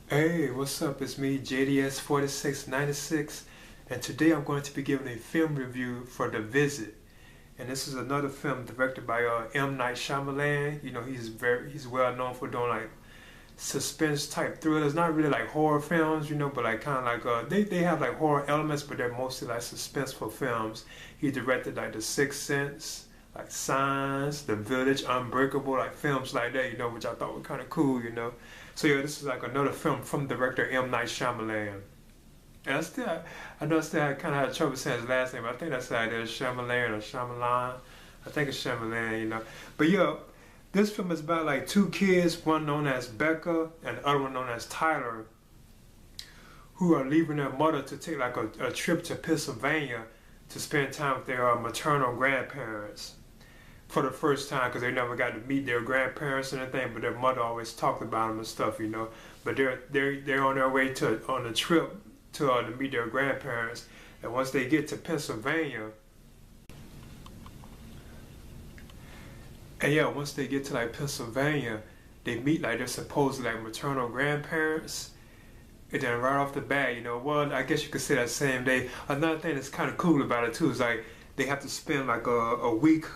Hey, what's up? It's me, JDS4696, and today I'm going to be giving a film review for The Visit. And this is another film directed by M. Night Shyamlan. You know, he's well known for doing like suspense type thrillers, not really like horror films, but like kind of like they have like horror elements, but they're mostly like suspenseful films. He directed like The Sixth Sense, like Signs, The Village, Unbreakable, like films like that, which I thought were kind of cool. So yeah, this is like another film from director M. Night Shyamalan. And I know I still kind of had trouble saying his last name. But I think that's how it is, Shyamalan or Shyamalan. I think it's Shyamalan. But yeah, this film is about like two kids, one known as Becca and the other one known as Tyler, who are leaving their mother to take like a trip to Pennsylvania to spend time with their maternal grandparents for the first time, because they never got to meet their grandparents and anything, but their mother always talked about them and stuff. But they're on their way on a trip to meet their grandparents, and once they get to Pennsylvania, and yeah, once they get to like Pennsylvania, they meet like their supposed like maternal grandparents. And then right off the bat, well, I guess you could say that same day. Another thing that's kind of cool about it too is like they have to spend like a week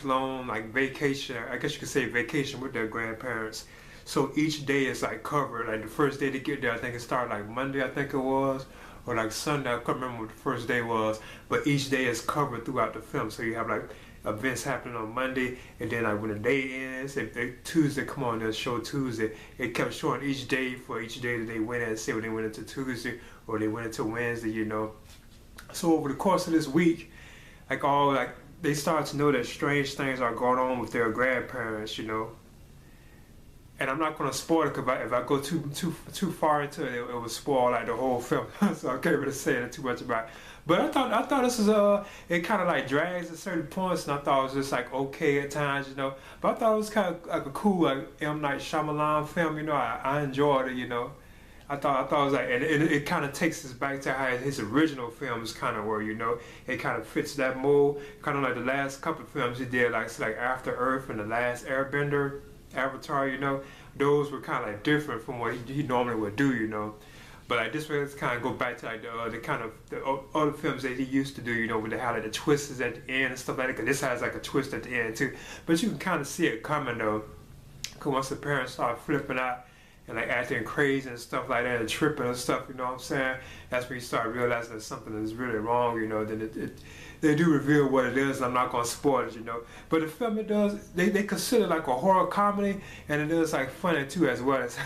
long like vacation. I guess you could say vacation with their grandparents. So each day is like covered. Like the first day to get there, I think it started like Monday, I think it was, or like Sunday. I can't remember what the first day was. But each day is covered throughout the film. So you have like events happening on Monday, and then like when the day ends, if they Tuesday come on, they'll show Tuesday. It kept showing each day for each day that they went in. Say when they went into Tuesday or they went into Wednesday. So over the course of this week, like they start to know that strange things are going on with their grandparents. And I'm not gonna spoil it, because if I go too far into it, it will spoil like the whole film. So I can't really say too much about it. But I thought this was it kind of like drags at certain points, and I thought it was just like okay at times. But I thought it was kind of like a cool like M. Night Shyamalan film. I enjoyed it. I thought it was like, and it kind of takes us back to how his original films kind of were. It kind of fits that mold, kind of like the last couple of films he did, like After Earth and The Last Airbender, Avatar. Those were kind of like different from what he normally would do. But like this way, it's kind of go back to like the kind of the other films that he used to do. With how like the twists is at the end and stuff like that. Cause this has like a twist at the end too, but you can kind of see it coming though. Cause once the parents start flipping out and like acting crazy and stuff like that and tripping and stuff, you know what I'm saying? That's when you start realizing that something is really wrong, then they do reveal what it is, and I'm not gonna spoil it, But the film, it does, they consider like a horror comedy, and it is like funny too as well. As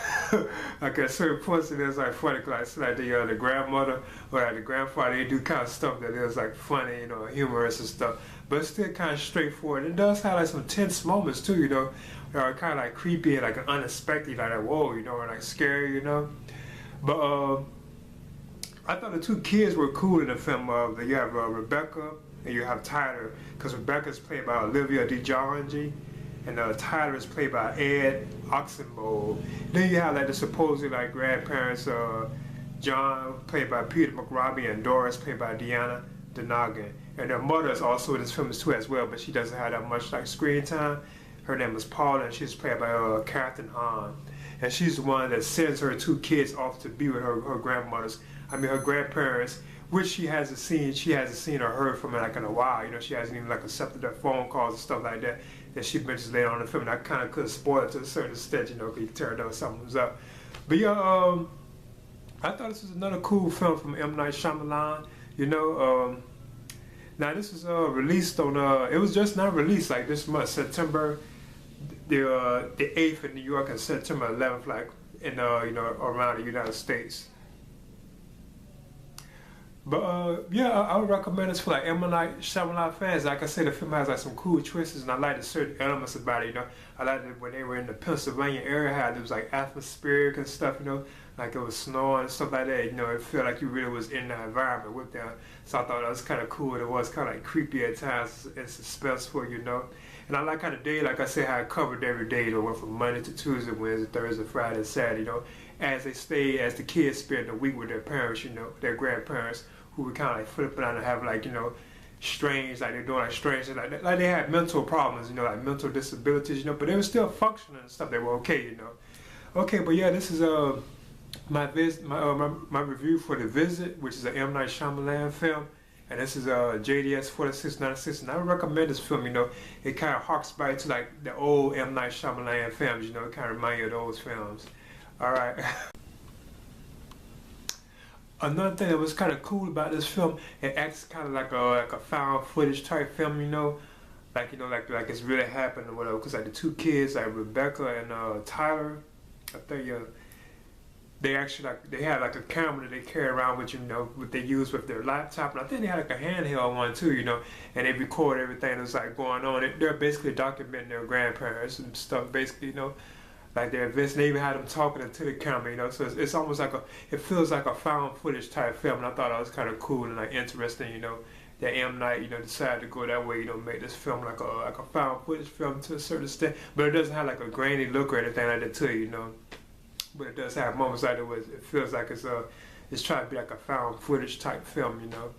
like at certain points it is like funny, cause like the grandmother or like the grandfather, they do kind of stuff that is like funny, humorous and stuff. But it's still kind of straightforward. It does have like some tense moments too, kind of like creepy and like unexpected, like whoa, and like scary, But I thought the two kids were cool in the film. You have Rebecca and you have Tyler, because Rebecca is played by Olivia DeJonge, and Tyler is played by Ed Oxenbould. Then you have like the supposedly like grandparents, John played by Peter McRobbie and Doris played by Deanna Donegan. And their mother is also in this film too as well, but she doesn't have that much like screen time. Her name is Paula, and she's played by Catherine Hahn. And she's the one that sends her two kids off to be with her her grandparents, which she hasn't seen or heard from in a while. She hasn't even like accepted their phone calls and stuff like that she mentions later on in the film. And I kind of could spoil it to a certain extent, because you can tell that something was up. But yeah, I thought this was another cool film from M. Night Shyamalan. Now this was released on it was just not released like this month, September the 8th in New York and September 11th like in around the United States. But yeah, I would recommend this for like M. Night Shyamalan fans. Like I said, the film has like some cool twists, and I like the certain elements about it. I liked it when they were in the Pennsylvania area, how it was like atmospheric and stuff. Like it was snowing and stuff like that. It felt like you really was in the environment with them. So I thought that was kind of cool. It was kind of like creepy at times and suspenseful. And I like how the day, like I said, how it covered every day. It went from Monday to Tuesday, Wednesday, Thursday, Friday, Saturday. As the kids spend the week with their parents, their grandparents, who were kind of like flipping out and have like, strange, like they're doing like strange, like they had mental problems, like mental disabilities, but they were still functioning and stuff. They were okay. Okay, but yeah, this is my review for The Visit, which is an M Night Shyamalan film, and this is JDS 4696, and I recommend this film. You know, it kind of harks back to like the old M Night Shyamalan films. You know, it kind of reminds you of those films. All right. Another thing that was kind of cool about this film, it acts kind of like a found footage type film. Like it's really happened or whatever. Cause like the two kids, like Rebecca and Tyler, I think they actually they had like a camera that they carry around with, you know, what they use with their laptop, and I think they had like a handheld one too, you know, and they record everything that's like going on. They're basically documenting their grandparents and stuff, basically, you know, like their events. They even had them talking to the camera, you know. So it's almost like it feels like a found footage type film, and I thought that was kind of cool and like interesting, you know. That M Night, you know, decided to go that way, you know, make this film like a found footage film to a certain extent, but it doesn't have like a grainy look or anything like that to you, you know. But it does have moments like it feels like it's trying to be like a found footage type film, you know.